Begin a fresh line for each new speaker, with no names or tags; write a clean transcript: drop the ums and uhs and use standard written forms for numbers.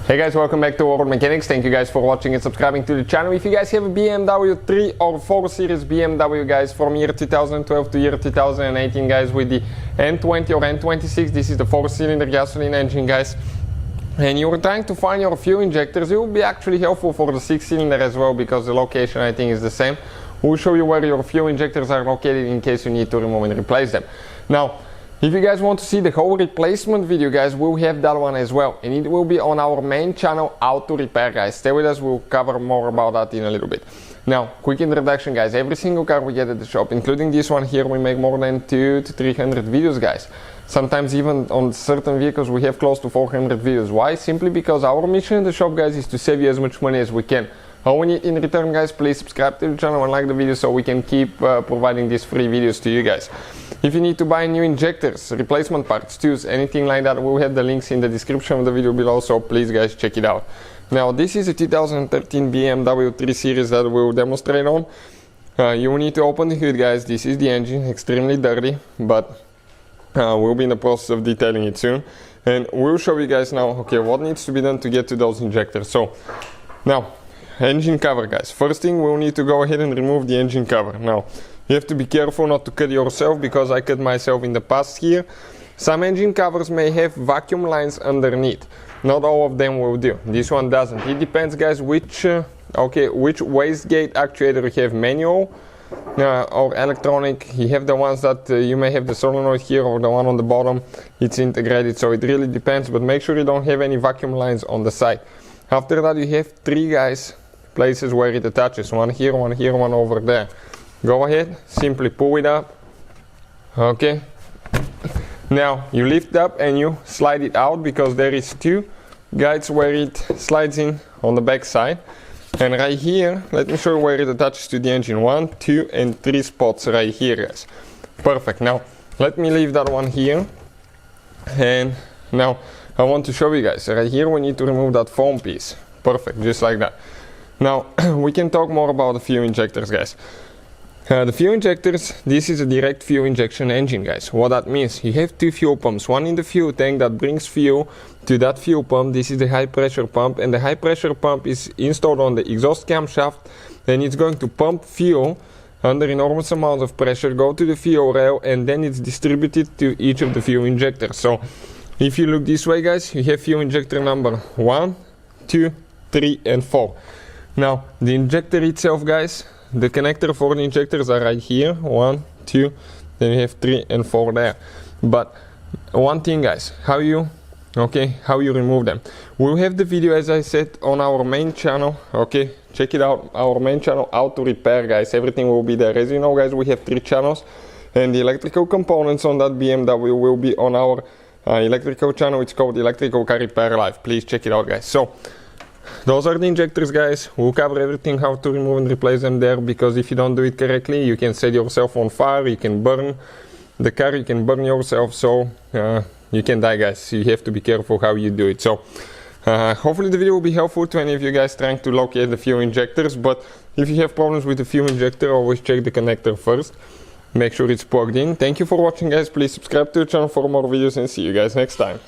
Hey guys, welcome back to World Mechanics. Thank you guys for watching and subscribing to the channel. If you guys have a BMW 3 or 4 series BMW guys from year 2012 to year 2018 guys with the N20 or N26, this is the 4-cylinder gasoline engine guys, and you're trying to find your fuel injectors, it will be actually helpful for the 6-cylinder as well because the location I think is the same. We'll show you where your fuel injectors are located in case you need to remove and replace them. Now, if you guys want to see the whole replacement video guys, we'll have that one as well, and it will be on our main channel, Auto Repair guys. Stay with us, we'll cover more about that in a little bit. Now, quick introduction guys, every single car we get at the shop, including this one here, we make more than 200 to 300 videos guys. Sometimes even on certain vehicles we have close to 400 videos. Why? Simply because our mission in the shop guys is to save you as much money as we can. All we need in return guys, please subscribe to the channel and like the video so we can keep providing these free videos to you guys. If you need to buy new injectors, replacement parts, tools, anything like that, we'll have the links in the description of the video below, so please guys check it out. Now this is a 2013 BMW 3 Series that we'll demonstrate on. You will need to open the hood guys. This is the engine, extremely dirty, but we'll be in the process of detailing it soon. And we'll show you guys now, okay, what needs to be done to get to those injectors. So, now, engine cover guys. First thing, we'll need to go ahead and remove the engine cover. Now, you have to be careful not to cut yourself because I cut myself in the past here. Some engine covers may have vacuum lines underneath. Not all of them will do. This one doesn't. It depends guys which wastegate actuator you have, manual or electronic. You have the ones that you may have the solenoid here or the one on the bottom. It's integrated, so it really depends, but make sure you don't have any vacuum lines on the side. After that you have 3 guys places where it attaches, one here, one over there. Go ahead, simply pull it up. Okay, now you lift up and you slide it out because there is 2 guides where it slides in on the back side. And right here, let me show you where it attaches to the engine. 1, 2 and 3 spots right here guys. Perfect. Now let me leave that one here, and now I want to show you guys right here we need to remove that foam piece. Perfect, just like that. Now we can talk more about the fuel injectors guys. The fuel injectors, this is a direct fuel injection engine guys. What that means, you have 2 fuel pumps, one in the fuel tank that brings fuel to that fuel pump. This is the high pressure pump, and the high pressure pump is installed on the exhaust camshaft, and it's going to pump fuel under enormous amounts of pressure, go to the fuel rail, and then it's distributed to each of the fuel injectors. So if you look this way guys, you have fuel injector number 1, 2, 3 and 4. Now the injector itself guys, the connector for the injectors are right here, 1, 2, then you have 3 and 4 there. But one thing guys, how you remove them. We'll have the video as I said on our main channel, okay, check it out, our main channel, Auto Repair guys, everything will be there. As you know guys, we have 3 channels, and the electrical components on that BMW will be on our electrical channel. It's called Electrical Car Repair Live. Please check it out guys. So those are the injectors guys. We'll cover everything how to remove and replace them there, because if you don't do it correctly you can set yourself on fire, you can burn the car, you can burn yourself, so you can die guys. You have to be careful how you do it. So hopefully the video will be helpful to any of you guys trying to locate the fuel injectors, but if you have problems with the fuel injector, always check the connector first, make sure it's plugged in. Thank you for watching guys, please subscribe to the channel for more videos and see you guys next time.